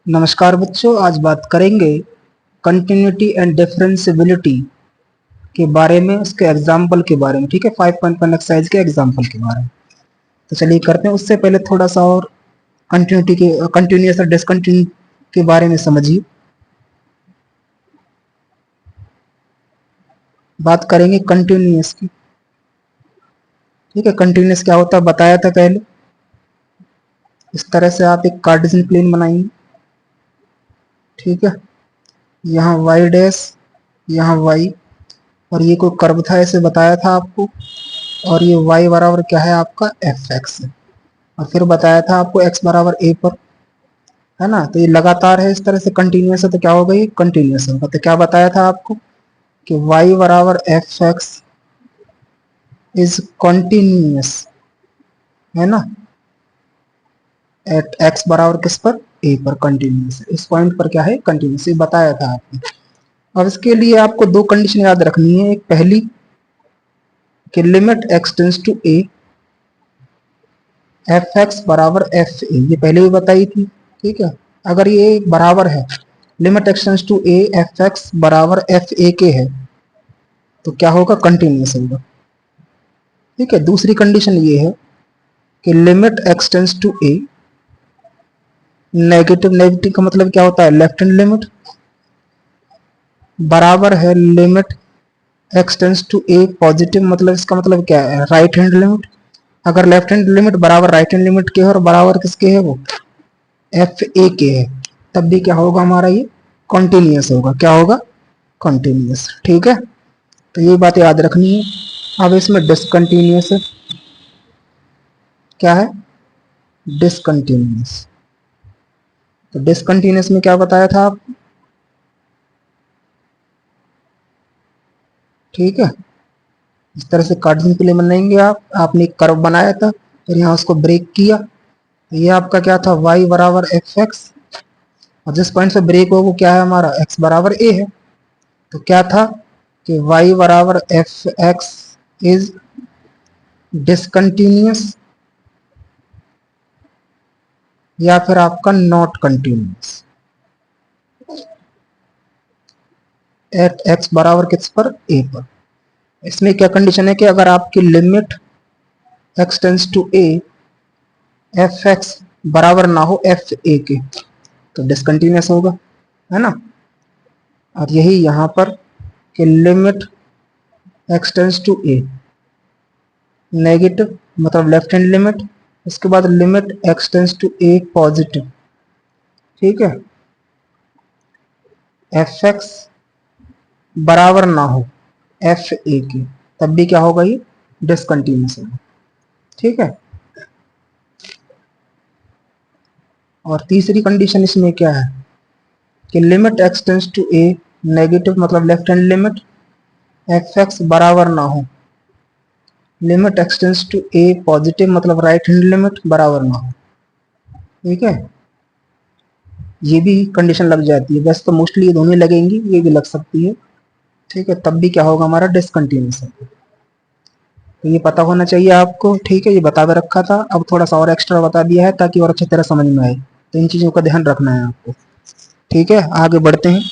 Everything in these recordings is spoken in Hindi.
नमस्कार बच्चों, आज बात करेंगे कंटिन्यूटी एंड डिफरेंशियबिलिटी के बारे में, उसके एग्जाम्पल के बारे में। ठीक है, 5.1 एक्सरसाइज के एग्जाम्पल के बारे में। तो चलिए करते हैं। उससे पहले थोड़ा सा और कंटिन्यूटी के कंटिन्यूस और डिसकंटिन्यू के बारे में समझिए। बात करेंगे कंटिन्यूस की। ठीक है, कंटिन्यूस क्या होता है बताया था पहले। इस तरह से आप एक कार्टेशियन प्लेन बनाएंगे। ठीक है, यहाँ वाई डैश, यहाँ वाई, और ये कोई कर्व था ऐसे बताया था आपको। और ये y बराबर क्या है आपका fx है। और फिर बताया था आपको x बराबर a पर, है ना। तो ये लगातार है, इस तरह से कंटिन्यूस है, तो क्या होगा ये कंटिन्यूस होगा। तो क्या बताया था आपको कि y बराबर fx इज कंटिन्यूस, है ना, एट x बराबर किस पर a पर कंटिन्यूस है। इस पॉइंट पर क्या है कंटिन्यूस, ये बताया था आपने। अब इसके लिए आपको दो कंडीशन याद रखनी है। एक पहली कि limit x tends to a f x बराबर एफ ए, ये पहले भी बताई थी। ठीक है, अगर ये बराबर है, limit x tends to a f x बराबर एफ ए के है, तो क्या होगा कंटिन्यूस होगा। ठीक है, दूसरी कंडीशन ये है कि limit x tends to a negative, negative का मतलब क्या होता है लेफ्ट हैंड लिमिट, बराबर है limit x tends to a positive, मतलब इसका मतलब क्या है राइट हैंड लिमिट। अगर लेफ्ट हैंड लिमिट बराबर राइट हैंड लिमिट के है और बराबर किसके है वो एफ ए के है, तब भी क्या होगा हमारा ये कॉन्टिन्यूस होगा। क्या होगा कॉन्टिन्यूस। ठीक है, तो ये बात याद रखनी है। अब इसमें डिसकंटिन्यूस है, क्या है डिसकंटिन्यूस। तो डिसकंटिन्यूस में क्या बताया था आप। ठीक है, इस तरह से कार्टेशियन प्लेन बनाएंगे आपने एक कर्व बनाया था, फिर यहाँ उसको ब्रेक किया। ये आपका क्या था y बराबर एफ एक्स, और जिस पॉइंट से ब्रेक हो वो क्या है हमारा x बराबर a है। तो क्या था कि y बराबर एफ एक्स इज डिसकंटिन्यूस, या फिर आपका नॉट कंटिन्यूस एट x बराबर किस पर a पर। इसमें क्या कंडीशन है कि अगर आपकी limit x tends to a f x बराबर ना हो एफ ए के, तो डिसकंटिन्यूस होगा, है ना। और यही यहां पर कि limit x tends to a negative, मतलब लेफ्ट हैंड लिमिट, उसके बाद limit x tends to a positive. ठीक है, एफ एक्स बराबर ना हो एफ ए के, तब भी क्या होगा ये डिसकंटिन्यूस होगा। ठीक है, और तीसरी कंडीशन इसमें क्या है कि limit x tends to a negative, मतलब left hand limit, f x बराबर ना हो limit x tends to a positive, मतलब राइट हैंड लिमिट बराबर ना हो। ठीक है, ये भी कंडीशन लग जाती है। वैसे तो मोस्टली ये दोनों लगेंगी, ये भी लग सकती है। ठीक है, तब भी क्या होगा हमारा डिसकंटिन्यूस है। तो ये पता होना चाहिए आपको। ठीक है, ये बता भी रखा था, अब थोड़ा सा और एक्स्ट्रा बता दिया है ताकि और अच्छी तरह समझ में आए। तो इन चीजों का ध्यान रखना है आपको। ठीक है, आगे बढ़ते हैं।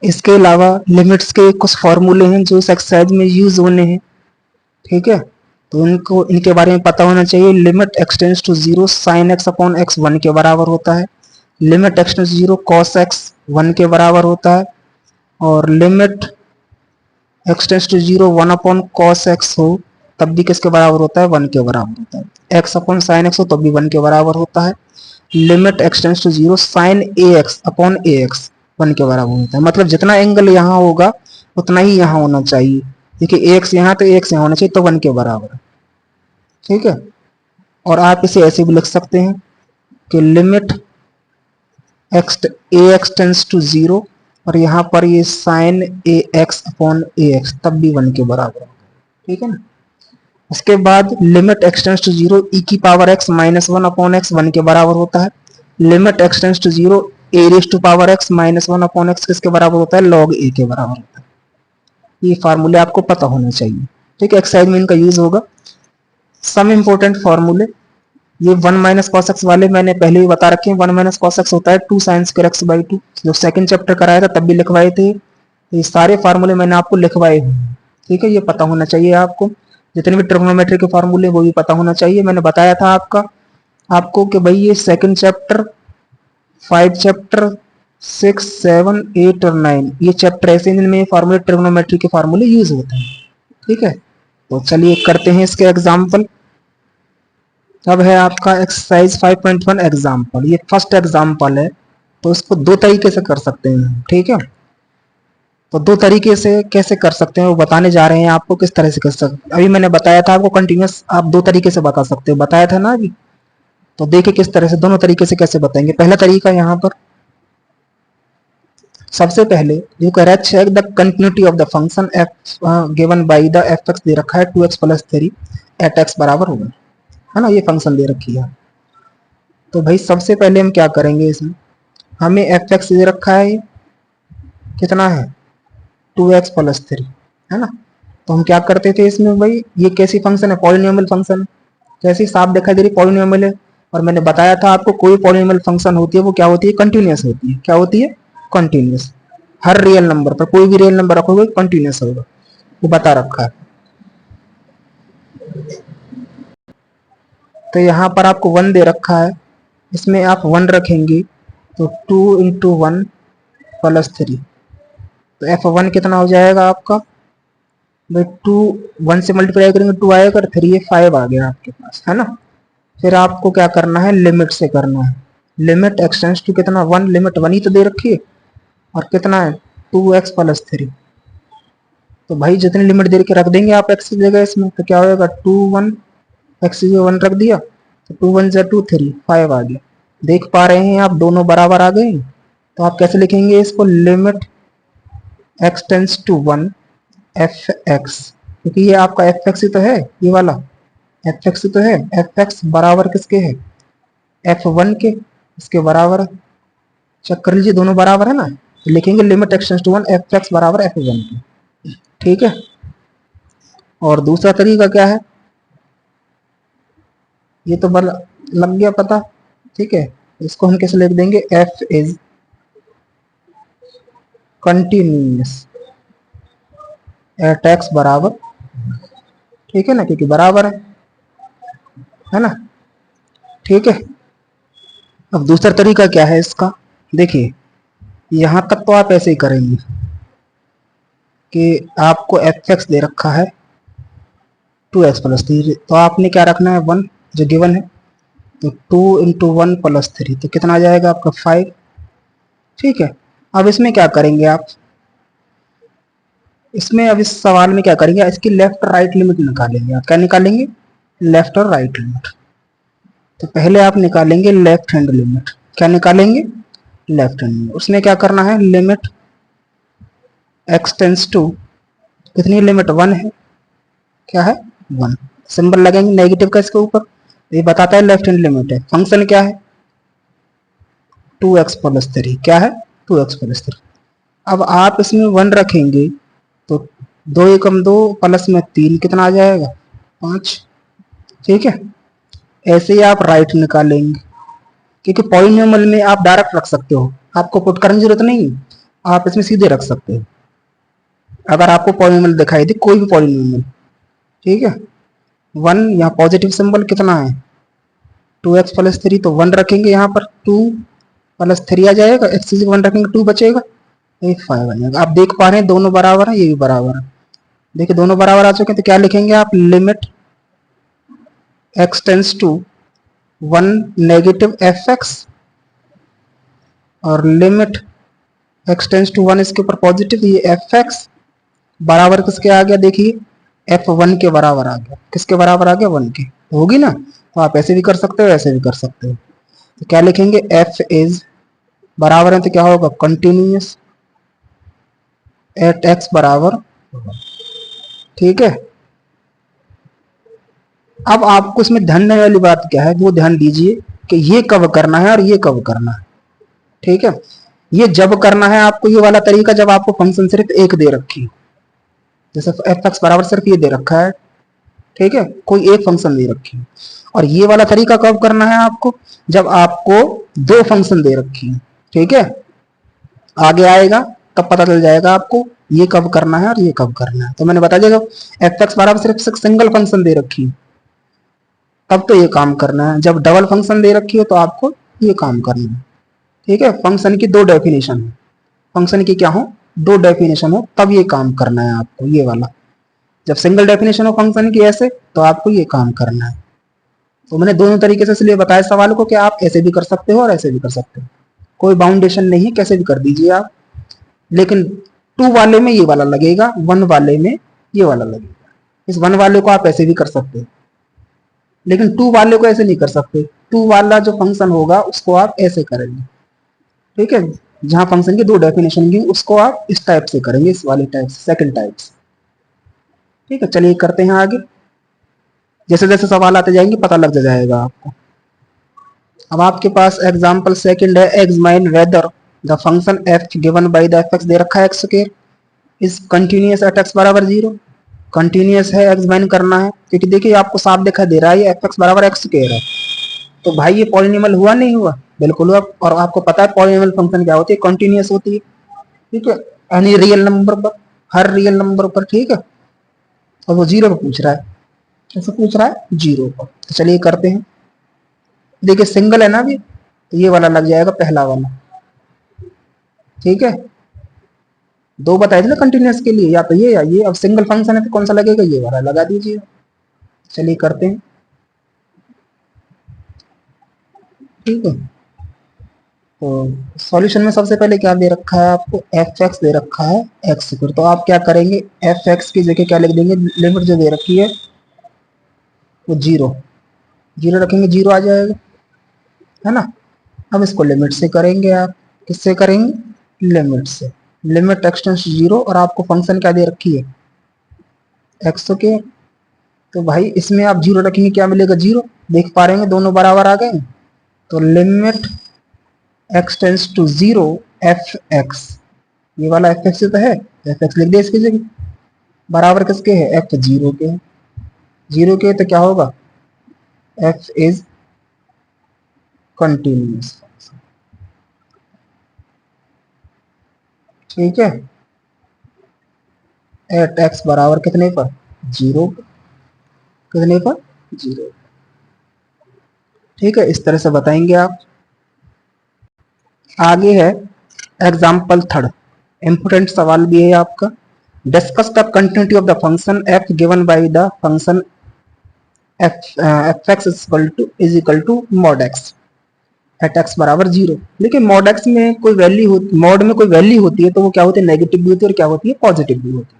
इसके अलावा लिमिट्स के कुछ फॉर्मूले हैं जो इस एक्सरसाइज में यूज होने हैं। ठीक है, तो इनको इनके बारे में पता होना चाहिए। Limit x tends to zero sine x upon x 1 के बराबर होता है। Limit x tends to zero cos x 1 के बराबर होता है। और limit x tends to zero 1 upon cos x हो, तब भी किसके बराबर होता है 1 के बराबर होता है। एक्स अपॉन साइन एक्स हो तब भी 1 के बराबर होता है। Limit x tends to zero sine a x upon a x 1 के बराबर होता है। मतलब जितना एंगल यहाँ होगा उतना ही यहाँ होना चाहिए। देखिए एक्स यहाँ तो एक्स यहाँ होना चाहिए, तो 1 के बराबर है। ठीक है, और आप इसे ऐसे भी लिख सकते हैं कि limit x a x tends to zero, और यहाँ पर ये sine a x upon a x, तब भी 1 के बराबर होगा। ठीक है ना। उसके बाद limit x tends to zero e की power x minus 1 upon x 1 के बराबर होता है। Limit x tends to zero a raise to power x minus 1 upon x किसके बराबर होता है लॉग ए के बराबर होता है। ये फार्मूले आपको पता होना चाहिए। ठीक है, एक्सरसाइज में इनका यूज होगा। सम इंपॉर्टेंट फार्मूले ये 1 माइनस कॉस एक्स वाले मैंने पहले ही बता रखे हैं, 1 माइनस कॉस एक्स होता है 2 साइन स्क्वायर एक्स बाई 2, जो सेकंड चैप्टर कराया था तब भी लिखवाए थे। ये सारे फार्मूले मैंने आपको लिखवाए हुए हैं, ठीक है, ये पता होना चाहिए आपको। जितने भी ट्रिग्नोमेट्री के फार्मूले वो भी पता होना चाहिए। मैंने बताया था आपको कि भाई ये सेकंड चैप्टर, 5 चैप्टर, 6, 7, 8 और 9 ये चैप्टर ऐसे जिनमें फार्मूले ट्रिग्नोमेट्री के फार्मूले यूज होते हैं, ठीक है। तो चलिए करते हैं इसके एग्जाम्पल। अब है आपका एक्सरसाइज 5.1 एग्जाम्पल। ये फर्स्ट एग्जाम्पल है, तो इसको दो तरीके से कर सकते हैं, ठीक है। तो दो तरीके से कैसे कर सकते हैं वो बताने जा रहे हैं आपको, किस तरह से कर सकते हैं। अभी मैंने बताया था आपको कंटिन्यूस आप दो तरीके से बता सकते हो, बताया था ना अभी। तो देखिए किस तरह से, दोनों तरीके से कैसे बताएंगे। पहला तरीका यहाँ पर सबसे पहले जो कह रहा है check the continuity of the function f given by the f x दे रखा है 2x प्लस 3 एट एक्स बराबर होगा, है ना, ये फंक्शन दे रखी है। तो भाई सबसे पहले हम क्या करेंगे, इसमें हमें एफ एक्स दे रखा है, कितना है 2x प्लस 3, है ना। तो हम क्या करते थे इसमें, भाई ये कैसी फंक्शन है, पॉलिनोमियल फंक्शन है, कैसी साफ दिखाई दे रही पॉलिनोमियल है। और मैंने बताया था आपको कोई पॉलिनोमियल फंक्शन होती है वो क्या होती है, कंटिन्यूअस होती है। क्या होती है, कंटिन्यूअस। हर रियल नंबर पर, कोई भी रियल नंबर रखोगे कंटिन्यूअस होगा, वो बता रखा है। तो यहाँ पर आपको 1 दे रखा है, इसमें आप 1 रखेंगे तो 2 इंटू 1 प्लस 3, तो f1 कितना हो जाएगा आपका, भाई 2 1 से मल्टीप्लाई करेंगे 2 आएगा, 3 5 आ गया आपके पास, है ना। फिर आपको क्या करना है, लिमिट से करना है। लिमिट एक्सटेंड्स टू कितना 1, लिमिट 1 ही तो दे रखी है, और कितना है 2x प्लस 3। तो भाई जितनी लिमिट दे के रख देंगे आप x की जगह इसमें, तो क्या होगा 2 1, x की जगह 1 रख दिया तो 2 1 जा 2 3 5 आ गया। देख पा रहे हैं आप दोनों बराबर आ गए। तो आप कैसे लिखेंगे इसको, limit x tends to 1 f x, क्योंकि ये आपका एफ एक्स ही तो है, ये वाला एफ एक्स ही तो है। एफ एक्स बराबर किसके है, f1 के, इसके बराबर चेक कर लीजिए दोनों बराबर है ना। तो लिखेंगे limit x tends to 1 f x बराबर f1 के, ठीक है। और दूसरा तरीका क्या है, ये तो बल लग गया पता, ठीक है। इसको हम कैसे लिख देंगे, f is continuous at x बराबर, ठीक है ना, क्योंकि बराबर है ना, ठीक है। अब दूसरा तरीका क्या है इसका, देखिए यहां तक तो आप ऐसे ही करेंगे कि आपको एफ एक्स दे रखा है 2x प्लस 3, तो आपने क्या रखना है 1 जो गिवन है, तो 2 इंटू 1 प्लस 3, तो कितना आ जाएगा आपका 5, ठीक है। अब इसमें क्या करेंगे आप, इसमें अब इस सवाल में क्या करेंगे, इसकी लेफ्ट राइट लिमिट निकालेंगे। आप क्या निकालेंगे, लेफ्ट और राइट लिमिट। तो पहले आप निकालेंगे लेफ्ट हैंड लिमिट। क्या निकालेंगे, लेफ्ट हैंड लिमिट। उसमें क्या करना है, लिमिट x टेंस टू कितनी लिमिट 1 है, क्या है 1, सिंबल लगेंगे नेगेटिव का इसके ऊपर, ये बताता है लेफ्ट हैंड लिमिट है। फंक्शन क्या है 2x प्लस 3, क्या है 2x प्लस 3। अब आप इसमें 1 रखेंगे तो 2 एकम 2 प्लस में 3 कितना आ जाएगा 5, ठीक है। ऐसे ही आप राइट निकालेंगे, क्योंकि पॉलिनोमियल में आप डायरेक्ट रख सकते हो, आपको पुट करने की जरूरत नहीं, आप इसमें सीधे रख सकते हो। अगर आपको पॉलिनोमियल दिखाई दे, कोई भी पॉलिनोमियल, ठीक है, 1 यहाँ पॉजिटिव सिंबल कितना है 2x प्लस 3, तो 1 रखेंगे यहाँ पर 2 प्लस 3 आ जाएगा, x 1 रखेंगे 2 बचेगा, ये 5 आ जाएगा। आप देख पा रहे हैं दोनों बराबर है, ये भी बराबर है। देखिए दोनों बराबर आ चुके हैं, तो क्या लिखेंगे आप, limit x tends to 1 negative f x, और लिमिट x टेंस टू 1 इसके ऊपर पॉजिटिव, ये एफ एक्स बराबर किसके आ गया, देखिए f1 के बराबर आ गया। किसके बराबर आ गया, 1 के, होगी ना। तो आप ऐसे भी कर सकते हो, ऐसे भी कर सकते हो। तो क्या लिखेंगे, f इज बराबर है, तो क्या होगा कंटिन्यूअस एट x बराबर, ठीक है। अब आपको इसमें ध्यान देने वाली बात क्या है, वो ध्यान दीजिए कि ये कब करना है और ये कब करना है, ठीक है। ये जब करना है आपको, ये वाला तरीका जब आपको फंक्शन सिर्फ एक दे रखी, जैसे एफ एक्स बराबर सिर्फ ये दे रखा है, ठीक है, कोई एक फंक्शन दे रखी। और ये वाला तरीका कब करना है आपको, जब आपको दो फंक्शन दे रखी है, ठीक है, आगे आएगा तब पता चल जाएगा आपको ये कब करना है और ये कब करना है। तो मैंने बता दिया, जब एफ एक्स बराबर सिर्फ सिंगल फंक्शन दे रखी है तब तो ये काम करना है, जब डबल फंक्शन दे रखी है तो आपको ये काम करना है, ठीक है। फंक्शन की दो डेफिनेशन है, फंक्शन की क्या हो, दो डेफिनेशन हो, तब ये काम करना है आपको, ये वाला। जब सिंगल डेफिनेशन हो फंक्शन की ऐसे, तो आपको ये काम करना है। तो मैंने दोनों तरीके से इसलिए बताया सवाल को कि आप ऐसे भी कर सकते हो और ऐसे भी कर सकते हो, कोई बाउंडेशन नहीं है, कैसे भी कर दीजिए आप। लेकिन 2 वाले में ये वाला लगेगा, 1 वाले में ये वाला लगेगा। इस 1 वाले को आप ऐसे भी कर सकते हो, लेकिन 2 वाले को ऐसे नहीं कर सकते। 2 वाला जो फंक्शन होगा उसको आप ऐसे करेंगे, ठीक है। जहां फंक्शन की दो डेफिनेशन की उसको आप इस टाइप से करेंगे, इस वाले टाइप से, सेकंड टाइप से, ठीक है। चलिए करते हैं आगे, जैसे जैसे सवाल आते जाएंगे पता लग जाएगा आपको। अब आपके पास एग्जांपल सेकंड है, examine whether the function f given by the f x दे रखा है x square is continuous at x बराबर 0। कंटिन्यूअस है, एग्जामिन करना है, क्योंकि देखिए आपको साफ दिखाई दे रहा है ये एफ एक्स बराबर एक्स स्क्वायर है, तो भाई ये पॉलिनोमियल हुआ नहीं हुआ, बिल्कुल हुआ। और आपको पता है पॉलिनोमियल फंक्शन क्या होती है, कंटिन्यूअस होती है, ठीक है, एनी रियल नंबर पर, हर रियल नंबर पर, ठीक है। और वो 0 पर पूछ रहा है, कैसे पूछ रहा है, 0 पर। तो चलिए करते हैं, देखिए सिंगल है ना अभी, तो ये वाला लग जाएगा पहला वाला, ठीक है। दो बताए थे ना कंटिन्यूअस के लिए, या तो ये या ये, अब सिंगल फंक्शन है तो कौन सा लगेगा, ये वाला लगा दीजिए। चलिए करते हैं, ठीक है। तो सॉल्यूशन में सबसे पहले क्या दे रखा है आपको, एफ एक्स दे रखा है एक्स स्क्वायर, तो आप क्या करेंगे, एफ एक्स की जगह क्या लिख देंगे, लिमिट जो दे रखी है वो 0 0 रखेंगे, 0 आ जाएगा, है ना। अब इसको लिमिट से करेंगे आप, किससे करेंगे, लिमिट से, लिमिट एक्सटेंस 0, और आपको फंक्शन क्या दे रखी है, एक्स स्क्वायर। तो भाई इसमें आप 0 रखेंगे, क्या मिलेगा, 0, देख पा रहे हैं दोनों बराबर आ गए। तो limit x tends to 0 f x, ये वाला एफ एक्स तो है, एफ एक्स लिख दे इसकी जगह, बराबर किसके है, एफ 0 के, 0 के, तो क्या होगा, एफ इज कंटिन्यूअस, ठीक है, एट एक्स बराबर कितने पर, 0, कितने पर, 0, ठीक है। इस तरह से बताएंगे आप। आगे है एग्जाम्पल थर्ड, इंपोर्टेंट सवाल भी है आपका, discuss the continuity of the function f given by the function f x is equal to mod x at x बराबर 0। लेकिन मॉड एक्स में कोई वैल्यू होती, मॉड में कोई वैल्यू होती है तो वो क्या होती है, नेगेटिव भी होती है और क्या होती है, पॉजिटिव भी होती है।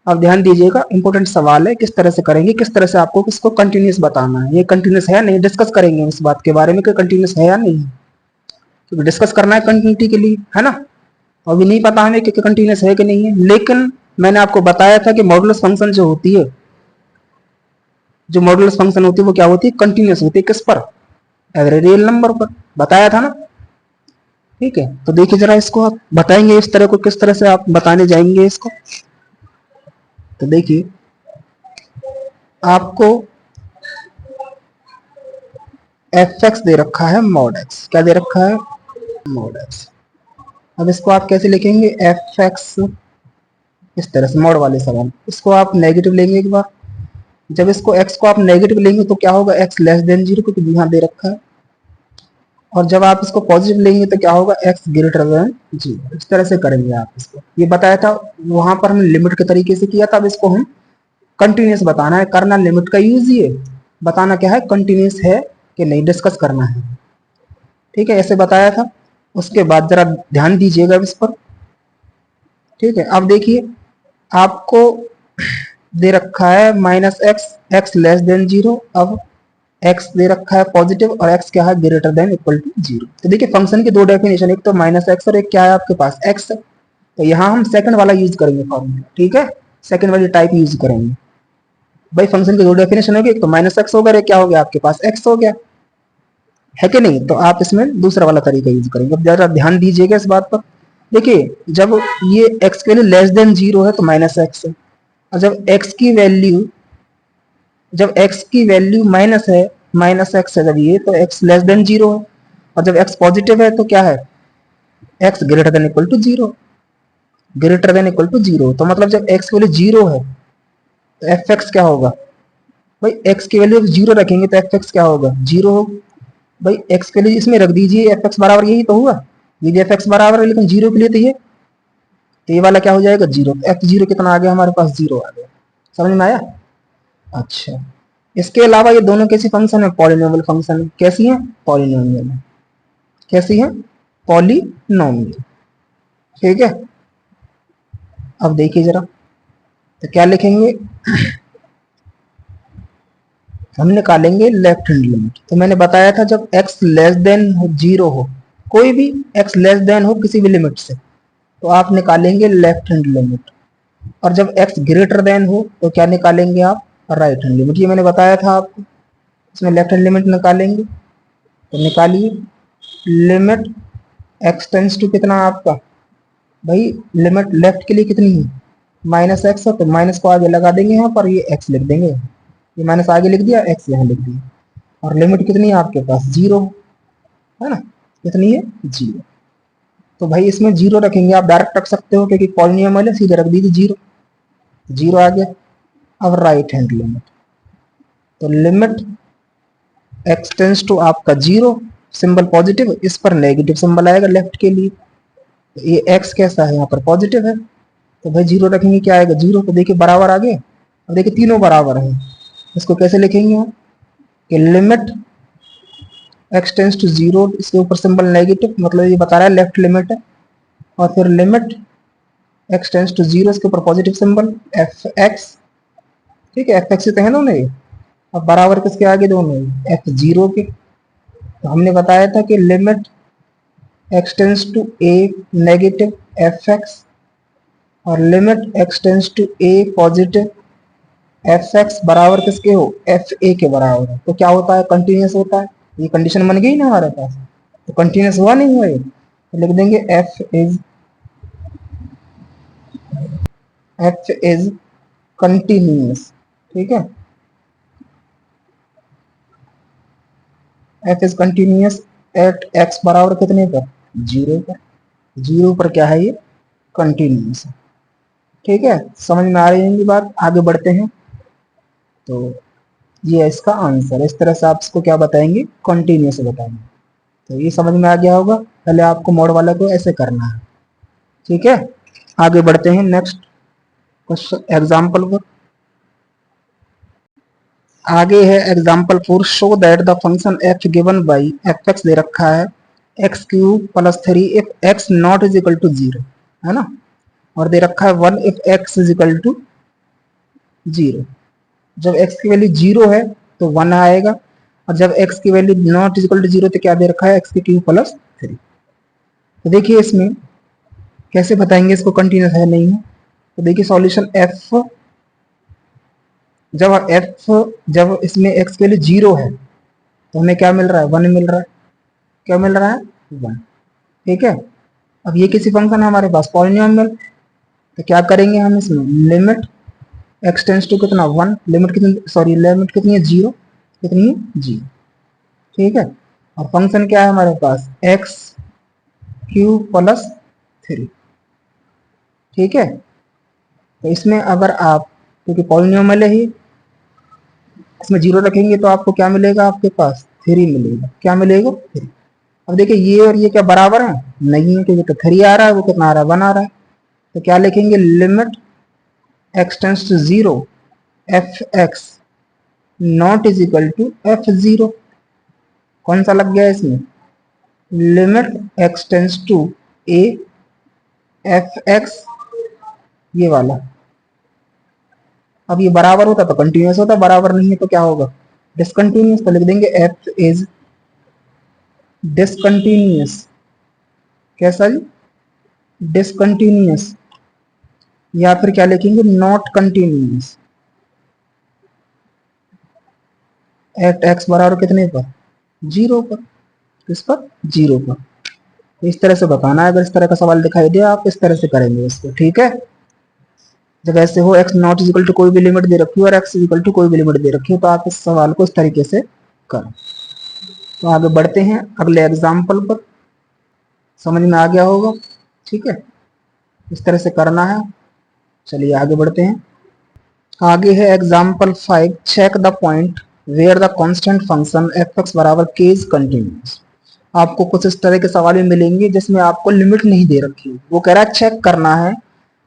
अब ध्यान दीजिएगा, इंपॉर्टेंट सवाल है, किस तरह से करेंगे, किस तरह से आपको किसको कंटिन्यूस बताना है, ये कंटिन्यूस है नहीं, डिस्कस करेंगे इस बात के बारे में कि कंटिन्यूस है या नहीं, क्योंकि डिस्कस करना है कंटिन्यूटी के लिए, है ना। अभी नहीं पता हमें कि कंटिन्यूस है कि नहीं है, लेकिन मैंने आपको बताया था कि मॉडुलस फंक्शन जो होती है, जो मॉडुलस फंक्शन होती है वो क्या होती है, कंटिन्यूस होती है, किस पर, एवरी रियल नंबर पर, बताया था ना, ठीक है। तो देखिए जरा इसको आप बताएंगे इस तरह को, किस तरह से आप बताने जाएंगे इसको। तो देखिए आपको एफ एक्स दे रखा है मॉड एक्स, क्या दे रखा है, मॉड एक्स। अब इसको आप कैसे लिखेंगे, एफ एक्स, इस तरह से मॉड वाले सवाल, इसको आप नेगेटिव लेंगे एक बार, जब इसको x को आप नेगेटिव लेंगे तो क्या होगा, x लेस देन 0, क्योंकि यहाँ दे रखा है, और जब आप इसको पॉजिटिव लेंगे तो क्या होगा, x ग्रेटर देन 0। इस तरह से करेंगे आप इसको, ये बताया था वहां पर हमने लिमिट के तरीके से किया था, अब इसको हम कंटिन्यूस बताना है, करना लिमिट का यूज, ये बताना क्या है, कंटिन्यूस है कि नहीं, डिस्कस करना है, ठीक है, ऐसे बताया था। उसके बाद जरा ध्यान दीजिएगा इस पर, ठीक है। अब देखिए आपको दे रखा है minus x, x less then 0, अब x दे रखा है पॉजिटिव और x क्या है, ग्रेटर देन इक्वल टू 0। तो देखिए फंक्शन की दो डेफिनेशन, एक तो माइनस एक्स और एक क्या है आपके पास, x। तो यहाँ हम सेकंड वाला यूज करेंगे फॉर्मूला, ठीक है, सेकंड वाली टाइप यूज करेंगे। भाई फंक्शन की दो डेफिनेशन होगी, एक तो माइनस एक्स हो गया, एक क्या हो गया आपके पास, x हो गया, है कि नहीं। तो आप इसमें दूसरा वाला तरीका यूज करेंगे। अब जरा ध्यान दीजिएगा इस बात पर, देखिए जब ये x के लिए लेस देन 0 है तो माइनस एक्स है, और जब x की वैल्यू माइनस है माइनस एक्स है जब ये, तो एक्स लेस देन जीरो है, और जब एक्स पॉजिटिव है तो क्या है, x greater than equal to zero, greater than equal to zero. तो मतलब जब एक्स की वैल्यू जीरो है तो एफ एक्स क्या होगा, भाई एक्स की वैल्यू जीरो रखेंगे तो एफ एक्स क्या होगा, जीरो होगा। भाई एक्स के लिए इसमें रख दीजिए एफ एक्स बराबर, यही तो हुआ, ये भी एफ एक्स बराबर है, लेकिन जीरो के लिए तो ये वाला क्या हो जाएगा, जीरो। एफ जीरो कितना आ गया हमारे पास, जीरो आ गया। समझ में आया। अच्छा, इसके अलावा ये दोनों कैसी फंक्शन है, पॉलिनोमियल फंक्शन है। कैसी है, पॉलिनोमियल है। कैसी है, पॉलिनोमियल। ठीक है, अब देखिए जरा, तो क्या लिखेंगे, हम निकालेंगे लेफ्ट हैंड लिमिट। तो मैंने बताया था जब x लेस देन हो जीरो हो, कोई भी x लेस देन हो किसी भी लिमिट से, तो आप निकालेंगे लेफ्ट हैंड लिमिट, और जब x ग्रेटर देन हो तो क्या निकालेंगे आप, राइट हैंड लिमिट। ये मैंने बताया था आपको, इसमें लेफ्ट हैंड लिमिट निकालेंगे, तो निकालिए लिमिट x टेंस टू कितना आपका, भाई लिमिट लेफ्ट के लिए कितनी है, माइनस एक्स है, तो माइनस को आगे लगा देंगे यहाँ पर, ये x लिख देंगे, ये माइनस आगे लिख दिया, x यहाँ लिख दिया, और लिमिट कितनी है आपके पास, जीरो है ना, कितनी है, जीरो। तो भाई इसमें जीरो रखेंगे, आप डायरेक्ट रख सकते हो क्योंकि पॉलिनोमियल है, सीधे रख दीजिए जीरो, जीरो आ गया। अब राइट हैंड लिमिट, तो लिमिट एक्स टेंस टू आपका जीरो, सिंबल पॉजिटिव, इस पर नेगेटिव सिंबल आएगा लेफ्ट के लिए, तो ये एक्स कैसा है यहाँ पर पॉजिटिव है, तो भाई जीरो रखेंगे, क्या आएगा, जीरो। तो देखिए बराबर आ गए, अब देखिए तीनों बराबर है, इसको कैसे लिखेंगे हम, कि limit x tends to zero, इसके ऊपर सिंबल नेगेटिव, मतलब ये बता रहा है लेफ्ट लिमिट है, और फिर limit x tends to zero, इसके ऊपर पॉजिटिव सिंबल एफ एक्स। ठीक है, एफ एक्स से तो है ना नहीं, अब बराबर किसके आगे, दोनों एफ जीरो के। तो हमने बताया था कि limit x tends to a negative f x, और limit x tends to a positive f x बराबर किसके हो, एफ ए के बराबर है। तो क्या होता है, कंटिन्यूस होता है। ये कंडीशन बन गई ना हमारे पास, तो कंटिन्यूस हुआ नहीं हुआ ये, तो लिख देंगे एफ इज कंटिन्यूस। ठीक है, F is continuous at x बराबर कितने पर, जीरो पर। जीरो पर क्या है, ये कंटिन्यूस है। ठीक है, समझ में आ रही है ये बात, आगे बढ़ते हैं। तो ये है इसका आंसर, इस तरह से आप इसको क्या बताएंगे, कंटिन्यूस बताएंगे। तो ये समझ में आ गया होगा, पहले आपको मोड वाला को ऐसे करना है। ठीक है, आगे बढ़ते हैं नेक्स्ट क्वेश्चन, एग्जाम्पल पर। आगे है example 4, show that the function f given by f x दे रखा है x cube plus three if x not is equal to zero, है ना, और दे रखा है 1 इफ x is equal to zero. जब x की वैल्यू जीरो है तो 1 आएगा, और जब x की value not is equal to zero तो क्या दे रखा है, एक्स की क्यूब प्लस थ्री। तो देखिए इसमें कैसे बताएंगे इसको कंटिन्यूस है नहीं है। तो देखिए सॉल्यूशन f, जब इसमें x की वैल्यू जीरो है तो हमें क्या मिल रहा है, 1 मिल रहा है। क्या मिल रहा है, 1। ठीक है, अब ये किसी फंक्शन है हमारे पास पॉलिनोमियल, तो क्या करेंगे हम इसमें, लिमिट एक्स टेंस टू कितना 1, लिमिट कितनी, सॉरी लिमिट कितनी है, जीरो, कितनी है, जीरो। ठीक है, और फंक्शन क्या है हमारे पास, एक्स क्यूब प्लस थ्री। ठीक है, तो इसमें अगर आप, क्योंकि पॉलिनोमियल है ही, इसमें जीरो रखेंगे तो आपको क्या मिलेगा, आपके पास थ्री मिलेगा। क्या मिलेगा, थ्री। अब देखिए ये और ये क्या बराबर है, नहीं है, क्योंकि तो थ्री आ रहा है, वो कितना आ रहा है, 1 आ रहा है। तो क्या लिखेंगे, limit x tends to zero f x not is equal to f zero. कौन सा लग गया इसमें, limit x tends to a f x, ये वाला। अब ये बराबर होता तो कंटिन्यूस होता, बराबर नहीं है तो क्या होगा, डिसकंटिन्यूस। तो लिख देंगे एफ इज डिसकंटिन्यूस। कैसा जी, डिसकंटिन्यूस, या फिर क्या लिखेंगे, नॉट कंटिन्यूस। एट एक्स बराबर कितने पर, जीरो पर। किस पर, जीरो पर। इस तरह से बताना है, अगर इस तरह का सवाल दिखाई दे आप इस तरह से करेंगे इसको। ठीक है, जब ऐसे हो एक्स नॉट इजिकल टू कोई भी लिमिट दे रखी हो और एक्स इजिकल टू कोई भी लिमिट दे रखी हो, तो आप इस सवाल को इस तरीके से कर। तो आगे बढ़ते हैं अगले एग्जाम्पल पर, समझ में आ गया होगा। ठीक है, इस तरह से करना है। चलिए आगे बढ़ते हैं। आगे है example 5, check the point where the constant function f x बराबर के इज कंटिन्यूस। आपको कुछ इस तरह के सवाल भी मिलेंगे जिसमें आपको लिमिट नहीं दे रखी, वो कह रहा है चेक करना है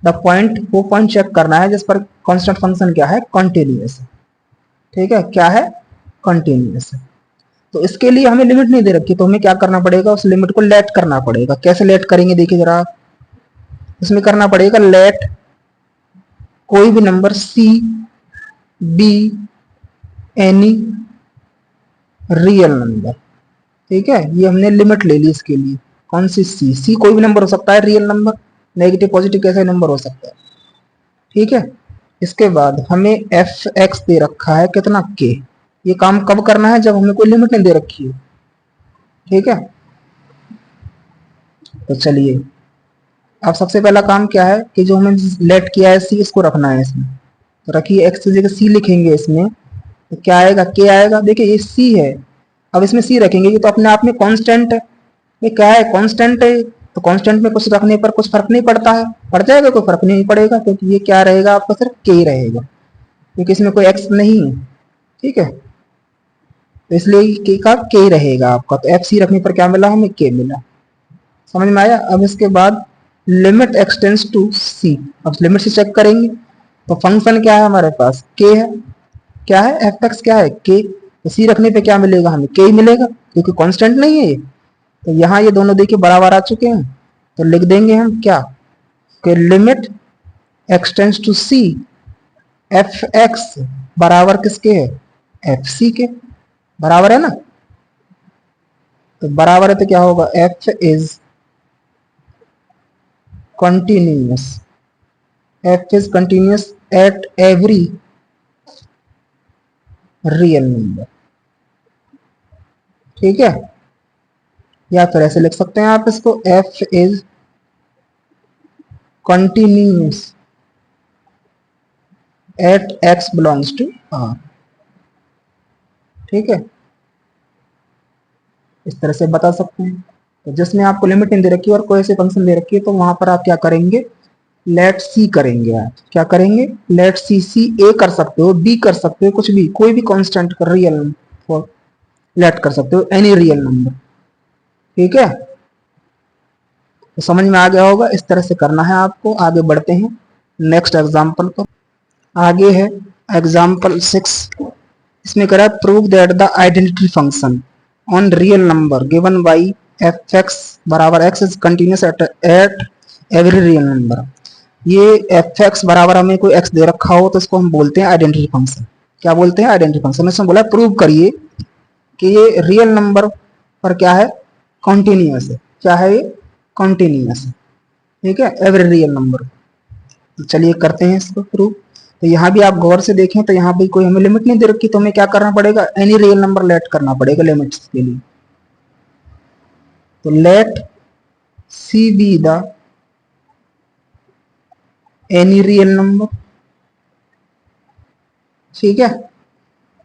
द पॉइंट, वो पॉइंट चेक करना है जिस पर कांस्टेंट फंक्शन क्या है, कंटिन्यूस है। ठीक है, क्या है, कंटिन्यूस है। तो इसके लिए हमें लिमिट नहीं दे रखी, तो हमें क्या करना पड़ेगा, उस लिमिट को लेट करना पड़ेगा। कैसे लेट करेंगे देखिए जरा, इसमें करना पड़ेगा लेट कोई भी number c be any real number. ठीक है, ये हमने लिमिट ले ली इसके लिए। कौन सी, सी कोई भी नंबर हो सकता है रियल नंबर, नेगेटिव पॉजिटिव कैसे नंबर हो सकता है। ठीक है, इसके बाद हमें एफ एक्स दे रखा है कितना, के। ये काम कब करना है, जब हमें कोई लिमिट नहीं दे रखी है। ठीक है, तो चलिए अब सबसे पहला काम क्या है कि जो हमें लेट किया है सी, इसको रखना है इसमें। तो रखिए, एक्स की जगह सी लिखेंगे इसमें, तो क्या आएगा, के आएगा। देखिए ये सी है, अब इसमें सी रखेंगे, ये तो अपने आप में कांस्टेंट है। ये क्या है, कांस्टेंट है। तो कांस्टेंट में कुछ रखने पर कुछ फर्क नहीं पड़ता है, पड़ जाएगा, कोई फर्क नहीं पड़ेगा, क्योंकि ये क्या रहेगा आपका, सिर्फ के ही रहेगा, क्योंकि इसमें कोई एक्स नहीं है। ठीक है, तो इसलिए के का के ही रहेगा आपका। तो एफ सी रखने पर क्या मिला हमें, के मिला। समझ में आया। अब इसके बाद लिमिट एक्सटेंड्स टू सी, अब लिमिट से चेक करेंगे। तो फंक्शन क्या है हमारे पास, के है। क्या है, एफ एक्स क्या है, के। तो सी रखने पे क्या मिलेगा हमें, के ही मिलेगा, क्योंकि कांस्टेंट नहीं है ये। तो यहाँ ये दोनों देखिए बराबर आ चुके हैं, तो लिख देंगे हम क्या, कि limit x tends to c f x बराबर किसके है, एफ सी के। बराबर है ना, तो बराबर है तो क्या होगा, F is continuous, F is continuous eight every real number. ठीक है, या फिर ऐसे लिख सकते हैं आप इसको, f is continuous at x belongs to R. ठीक है, इस तरह से बता सकते हैं। तो जिसमें आपको लिमिट नहीं दे रखी और कोई ऐसे फंक्शन दे रखी है, तो वहां पर आप क्या करेंगे, लेट सी करेंगे। आप क्या करेंगे, लेट सी, सी ए कर सकते हो, बी कर सकते हो, कुछ भी, कोई भी कांस्टेंट कर रियल लेट कर सकते हो, एनी रियल नंबर। ठीक है, तो समझ में आ गया होगा, इस तरह से करना है आपको। आगे बढ़ते हैं नेक्स्ट एग्जाम्पल पर। आगे है एग्जाम्पल 6, इसमें कह रहा है prove that the identity function on real number given by f x बराबर x is continuous at every real number. ये एफ एक्स बराबर हमें कोई एक्स दे रखा हो तो इसको हम बोलते हैं आइडेंटिटी फंक्शन। क्या बोलते हैं, आइडेंटिटी फंक्शन। इसमें बोला प्रूव करिए कि ये रियल नंबर पर क्या है, कॉन्टिन्यूस है। क्या है ये, कॉन्टिन्यूस है। ठीक है, एवरी रियल नंबर। तो चलिए करते हैं इसको प्रूव। तो यहाँ भी आप गौर से देखें तो यहाँ भी कोई हमें लिमिट नहीं दे रखी, तो हमें क्या करना पड़ेगा, एनी रियल नंबर लेट करना पड़ेगा लिमिट्स के लिए। तो let c be the any real number. ठीक है,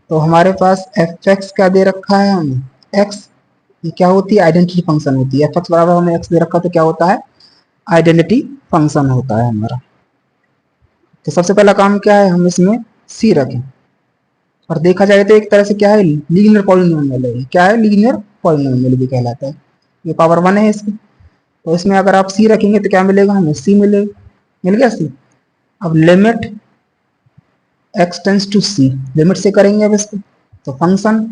तो हमारे पास एफ एक्स क्या दे रखा है हमें, एक्स। ये क्या होती है, आइडेंटिटी फंक्शन होती है। एफ एक्स बराबर हमें एक्स दे रखा तो क्या होता है, आइडेंटिटी फंक्शन होता है हमारा। तो सबसे पहला काम क्या है, हम इसमें सी रखें। और देखा जाए तो एक तरह से क्या है, लीनियर पॉलिनोमियल है। क्या है, लीनियर पॉलिनोमियल भी कहलाता है। ये पावर 1 है इसकी। तो इसमें अगर आप सी रखेंगे तो क्या मिलेगा हमें, सी मिलेगा। मिल गया सी। अब limit x tends to C, limit से करेंगे अब इसको। तो फंक्शन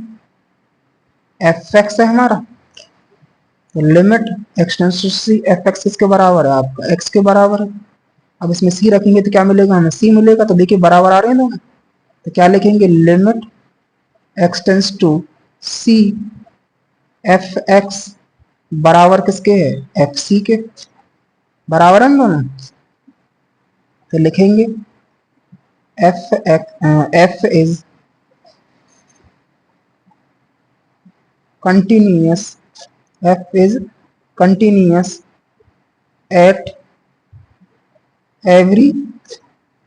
एफ एक्स है हमारा, तो limit x tends to c f x किसके बराबर है, आपका एक्स के बराबर है। अब इसमें सी रखेंगे तो क्या मिलेगा हमें, सी मिलेगा। तो देखिए बराबर आ रहे हैं दोनों, तो क्या लिखेंगे, limit x tends to c f x बराबर किसके है, एफ सी के। बराबर है दोनों। तो लिखेंगे F is continuous, F is continuous eight every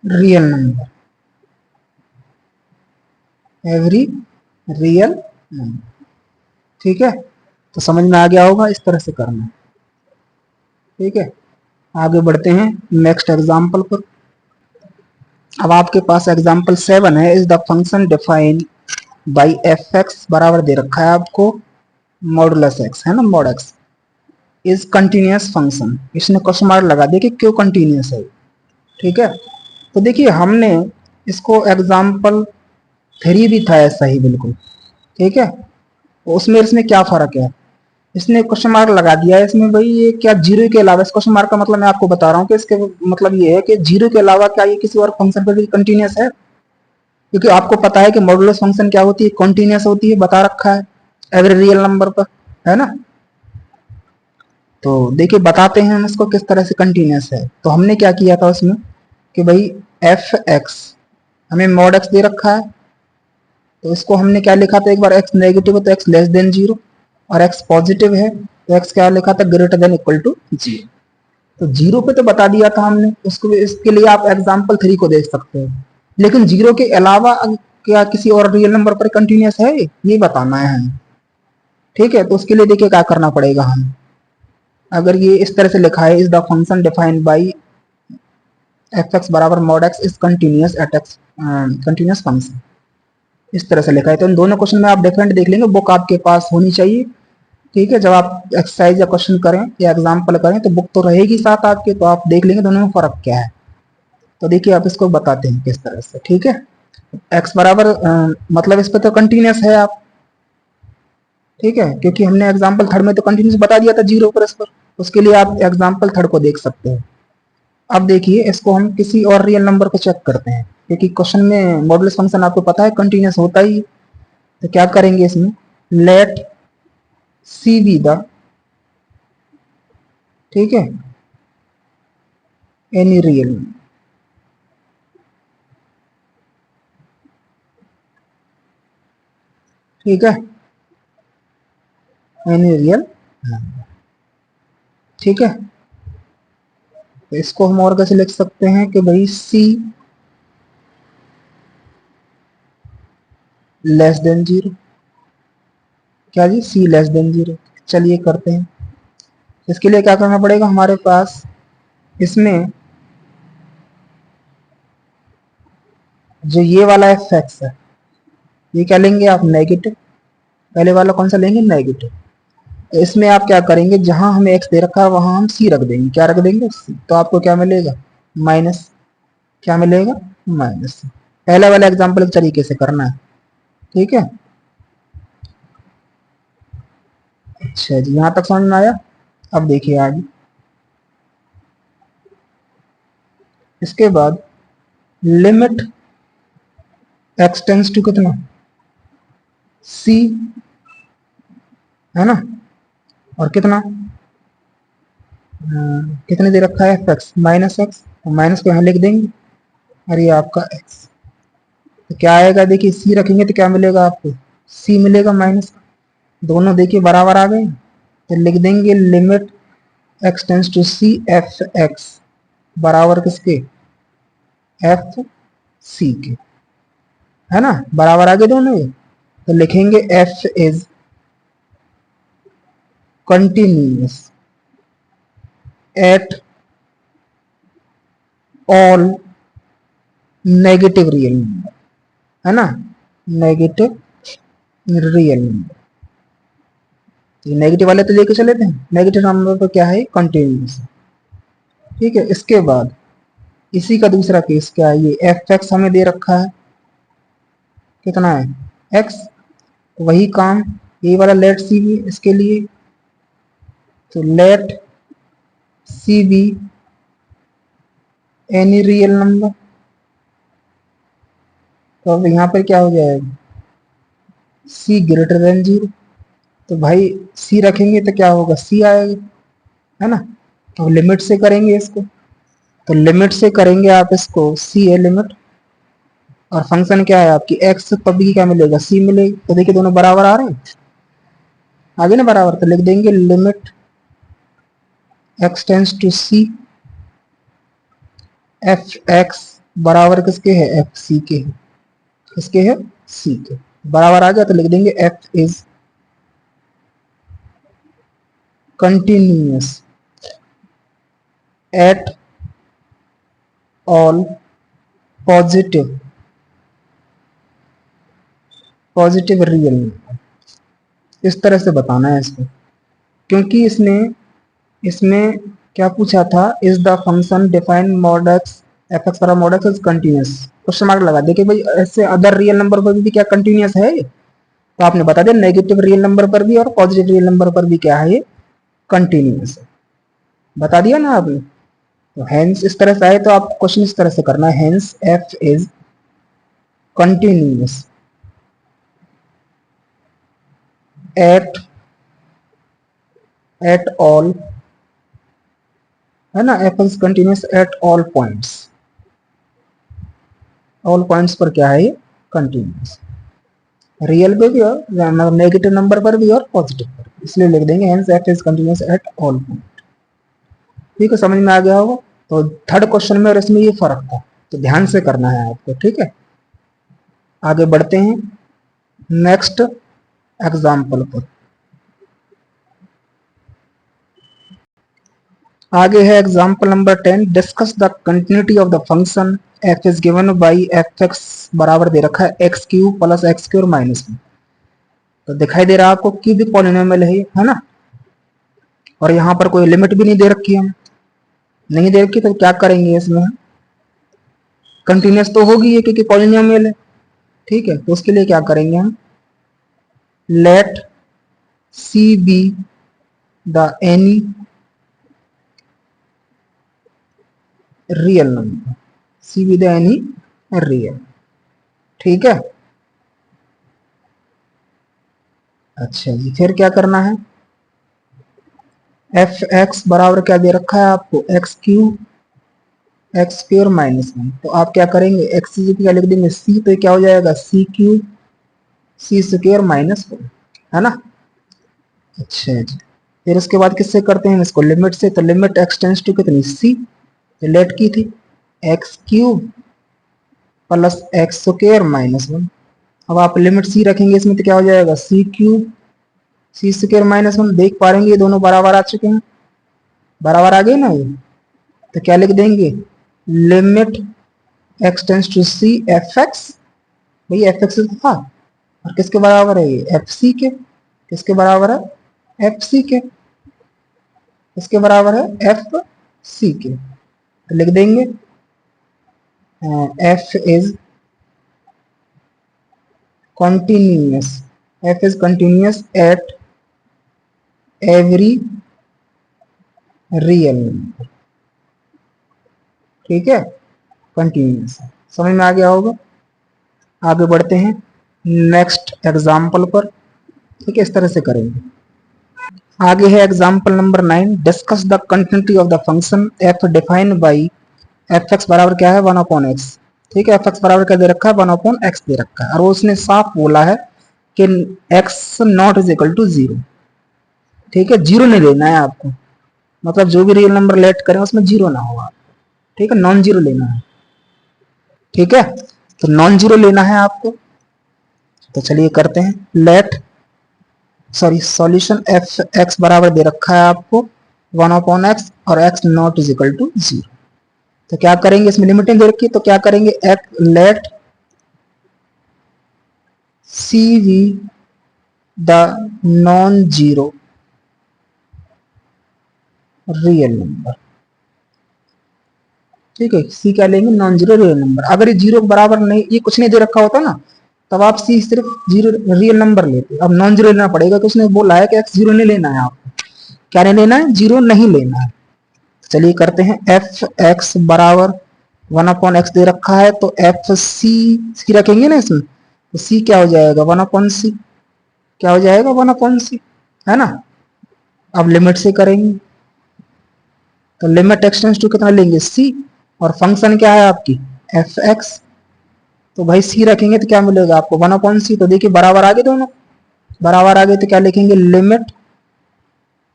real number, every real ठीक है, तो समझ में आ गया होगा, इस तरह से करना है। ठीक है, आगे बढ़ते हैं नेक्स्ट एग्जाम्पल पर। अब आपके पास एग्जाम्पल 7 है। Is the function define by f x बराबर दे रखा है आपको मॉडुलस एक्स, है ना, mod x is continuous function. इसने क्वेश्चन मार्क लगा दिया कि क्यों कंटिन्यूस है। ठीक है, तो देखिए हमने इसको एग्जाम्पल 3 भी था ऐसा ही बिल्कुल। ठीक है, तो उसमें इसमें क्या फर्क है, इसने क्वेश्चन मार्क लगा दिया है इसमें भाई, ये क्या जीरो के अलावा, इस क्वेश्चन मार्क का मतलब मैं आपको बता रहा हूँ कि इसके मतलब ये है कि जीरो के अलावा क्या ये किसी और फंक्शन पर भी कंटिन्यूस है। क्योंकि आपको पता है कि मॉडुलस फंक्शन क्या होती है, कंटिन्यूस होती है, बता रखा है एवरी रियल नंबर पर, है ना। तो देखिए बताते हैं हम इसको किस तरह से कंटिन्यूस है। तो हमने क्या किया था उसमें कि भाई एफ एक्स हमें मॉड एक्स दे रखा है, तो इसको हमने क्या लिखा था, एक बार एक्स नेगेटिव है तो एक्स लेस देन जीरो, और एक्स पॉजिटिव है तो एक्स क्या लिखा था, greater than equal to zero. तो जीरो पे तो बता दिया था हमने उसको, इसके लिए आप एग्जाम्पल 3 को देख सकते हो। लेकिन जीरो के अलावा क्या किसी और रियल नंबर पर कंटिन्यूस है, ये बताना है हमें। ठीक है, तो उसके लिए देखिए क्या करना पड़ेगा हमें। अगर ये इस तरह से लिखा है, is the function defined by f x बराबर mod x is continuous at x, continuous function, इस तरह से लिखा है। तो इन दोनों क्वेश्चन में आप डिफरेंट देख लेंगे, बुक आपके पास होनी चाहिए। ठीक है, जब आप एक्सरसाइज या क्वेश्चन करें या एग्जाम्पल करें तो बुक तो रहेगी साथ आपके, तो आप देख लेंगे दोनों में फर्क क्या है। तो देखिए आप इसको बताते हैं किस तरह से। ठीक है, एक्स बराबर मतलब इस पर तो कंटिन्यूस है आप, ठीक है, क्योंकि हमने एग्जाम्पल थर्ड में तो कंटिन्यूस बता दिया था जीरो पर इस पर, उसके लिए आप एग्जाम्पल थर्ड को देख सकते हैं। अब देखिए इसको हम किसी और रियल नंबर को चेक करते हैं, क्योंकि क्वेश्चन में मॉडुलस फंक्शन आपको पता है कंटिन्यूस होता ही। तो क्या करेंगे इसमें, लेट सी बी द, ठीक है, एनी रियल, ठीक है, एनी रियल, ठीक है। तो इसको हम और कैसे लिख सकते हैं कि भाई सी लेस देन जीरो, क्या जी, सी लेस देन जीरो। चलिए करते हैं। इसके लिए क्या करना पड़ेगा हमारे पास, इसमें जो ये वाला एफ एक्स है ये क्या लेंगे आप, नेगेटिव। पहले वाला कौन सा लेंगे, नेगेटिव। तो इसमें आप क्या करेंगे, जहां हमें एक्स दे रखा है वहां हम सी रख देंगे, क्या रख देंगे, सी। तो आपको क्या मिलेगा, माइनस, क्या मिलेगा, माइनस। पहले वाला एग्जाम्पल इस तरीके से करना है। ठीक है, अच्छा जी, यहां तक समझ में आया। अब देखिए आगे, इसके बाद लिमिट एक्स टेंस टू कितना, सी, है ना, और कितना, कितने दे रखा है, एफ एक्स माइनस एक्स, तो माइनस को यहाँ लिख देंगे और ये आपका एक्स। तो क्या आएगा, देखिए सी रखेंगे तो क्या मिलेगा आपको, सी मिलेगा माइनस का। दोनों देखिए बराबर आ गए, तो लिख देंगे limit x tends to c f x बराबर किसके, एफ सी के, है ना, बराबर आ गए दोनों ये। तो लिखेंगे F is continuous at all negative real number, है ना, नेगेटिव रियल नंबर। तो नेगेटिव वाले तो लेके चले थे, नेगेटिव नंबर पर क्या है, कंटिन्यूस। ठीक है, इसके बाद इसी का दूसरा केस क्या है, ये एफ एक्स हमें दे रखा है, कितना है, एक्स। वही काम ये वाला लेट सी भी इसके लिए, तो let c be any real number. तो अब यहाँ पर क्या हो जाएगा, सी ग्रेटर देन जीरो। तो भाई सी रखेंगे तो क्या होगा, सी आएगा, है ना। तो लिमिट से करेंगे इसको, तो लिमिट से करेंगे आप इसको, सी है लिमिट, और फंक्शन क्या है आपकी एक्स, तब भी क्या मिलेगा, सी मिलेगी। तो देखिए दोनों बराबर आ रहे हैं, आगे ना बराबर, तो लिख देंगे limit x tends to c f x बराबर किसके है, एफ सी के है, किसके है, सी के। बराबर आ गया तो लिख देंगे F is continuous at all positive real number. इस तरह से बताना है इसको, क्योंकि इसने इसमें क्या पूछा था, is the function define mod x f x पर mod x is continuous, question mark लगा देखिए भाई ऐसे अदर रियल नंबर पर भी क्या कंटिन्यूअस है, तो आपने बता दिया नेगेटिव रियल नंबर पर भी और पॉजिटिव रियल नंबर पर भी क्या है ये कंटिन्यूअस है, बता दिया ना आपने। तो हेंस इस तरह से आए तो आप क्वेश्चन इस तरह से करना है, hence F is continuous at all, है ना, F is continuous at all points, all points पर क्या है ये कंटिन्यूअस, रियल पे भी और नेगेटिव नंबर पर भी और पॉजिटिव पर भी, इसलिए लिख देंगे hence F is continuous at all point. ठीक है, समझ में आ गया होगा। तो थर्ड क्वेश्चन में और इसमें ये फर्क था, तो ध्यान से करना है आपको, ठीक है। आगे बढ़ते हैं नेक्स्ट एग्जाम्पल पर। आगे है example number 10, discuss the continuity of the function F is given by f x बराबर दे रखा है x Q plus x Q minus में। तो दिखाई दे रहा है आपको क्यूबिक पॉलिनोमियल है ना, और यहाँ पर कोई लिमिट भी नहीं दे रखी है, नहीं दे रखी तो क्या करेंगे इसमें, कंटिन्यूस तो होगी ये क्योंकि पॉलिनोमियल है, ठीक है। तो उसके लिए क्या करेंगे हम, let c be the any real number, c be the any real, ठीक है। अच्छा जी, फिर क्या करना है, एफ एक्स बराबर क्या दे रखा है आपको एक्स क्यू माइनस वन, तो आप क्या करेंगे एक्स क्या लिख देंगे सी, तो क्या हो जाएगा c q c square minus one, है ना। अच्छा जी, फिर उसके बाद किससे करते हैं इसको, लिमिट से, तो लिमिट एक्स टेंस टू कितनी सी, लेट की थी x cube plus x square minus one. अब आप लिमिट सी रखेंगे इसमें तो क्या हो जाएगा सी cube C square minus one, देख पा रहे हैं ये दोनों बराबर आ चुके हैं, बराबर आ गए ना ये, तो क्या लिख देंगे limit x tends to c f x, भाई एफ एक्स था और किसके बराबर है ये एफ सी के, किसके बराबर है एफ सी के, किसके बराबर है एफ सी के, तो लिख देंगे F is continuous f is continuous at every real number, ठीक है, कंटिन्यूस, समझ में आ गया होगा। आगे बढ़ते हैं नेक्स्ट एग्जाम्पल पर, ठीक है, इस तरह से करेंगे। आगे है example number 9, discuss the continuity of the function F define by f x बराबर क्या है 1/x, ठीक है, एफ एक्स बराबर क्या दे रखा है 1/x दे रखा है, और उसने साफ बोला है कि x not is equal to 0, ठीक है, जीरो नहीं लेना है आपको, मतलब जो भी रियल नंबर लेट करें उसमें जीरो ना हो आप, ठीक है, नॉन जीरो लेना है, ठीक है, तो नॉन जीरो लेना है आपको। तो चलिए करते हैं, लेट सॉल्यूशन एफ एक्स बराबर दे रखा है आपको 1/x और x not is equal to 0, तो क्या करेंगे इसमें लिमिटिंग दे रखी है, तो क्या करेंगे let c we the non zero real number, ठीक है, सी क्या लेंगे नॉन जीरो रियल नंबर, अगर ये जीरो बराबर नहीं, ये कुछ नहीं दे रखा होता ना, तब आप सी सिर्फ जीरो रियल नंबर लेते, अब नॉन जीरो लेना पड़ेगा, तो उसने बोला है कि एक्स जीरो नहीं लेना है आपको, क्या नहीं लेना है, जीरो नहीं लेना है। चलिए करते हैं, एफ एक्स बराबर 1/x दे रखा है, तो एफ सी रखेंगे ना इसमें, तो सी क्या हो जाएगा 1/c, क्या हो जाएगा 1/c, है ना। अब लिमिट से करेंगे, तो लिमिट एक्स टेंड्स टू कितना लेंगे सी, और फंक्शन क्या है आपकी एफ एक्स, तो भाई सी रखेंगे तो क्या मिलेगा आपको 1/c, तो देखिए बराबर आगे दोनों बराबर आगे, तो क्या लिखेंगे limit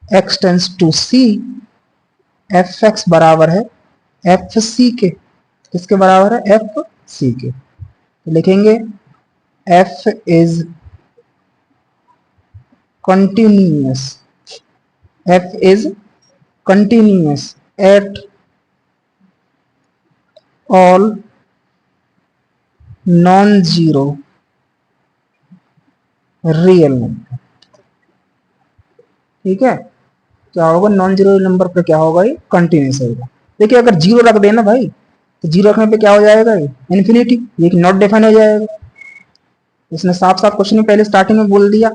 x tends to c f x बराबर है एफ सी के, किसके बराबर है एफ सी के, तो लिखेंगे f is continuous, f is continuous at all non-zero real number. ठीक है, क्या होगा, नॉन जीरो नंबर पे क्या होगा, ये कंटिन्यूस होगा। देखिए अगर जीरो रख देना भाई, तो जीरो रखने पे क्या हो जाएगा, ये इन्फिनिटी, ये नॉट डिफाइन हो जाएगा। इसने साफ साफ क्वेश्चन में पहले स्टार्टिंग में बोल दिया,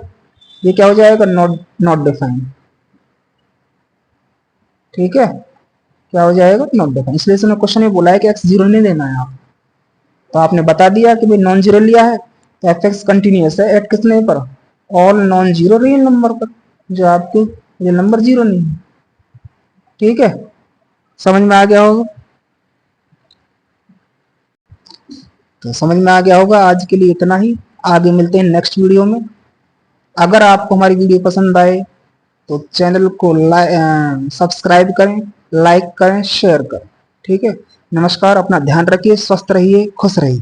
ये क्या हो जाएगा, नॉट नॉट डिफाइन। ठीक है, क्या हो जाएगा, नॉट डिफाइन। इसलिए इसने क्वेश्चन में बोला है कि एक्स जीरो नहीं देना है आप, तो आपने बता दिया कि भाई नॉन जीरो लिया है तो एफ एक्स कंटिन्यूस है एट कितने पर, all non zero real number पर, जो आपके रियल नंबर जीरो नहीं है। ठीक है, समझ में आ गया होगा, तो समझ में आ गया होगा। आज के लिए इतना ही, आगे मिलते हैं नेक्स्ट वीडियो में। अगर आपको हमारी वीडियो पसंद आए तो चैनल को सब्सक्राइब करें, लाइक करें, शेयर करें। ठीक है, नमस्कार, अपना ध्यान रखिए, स्वस्थ रहिए, खुश रहिए।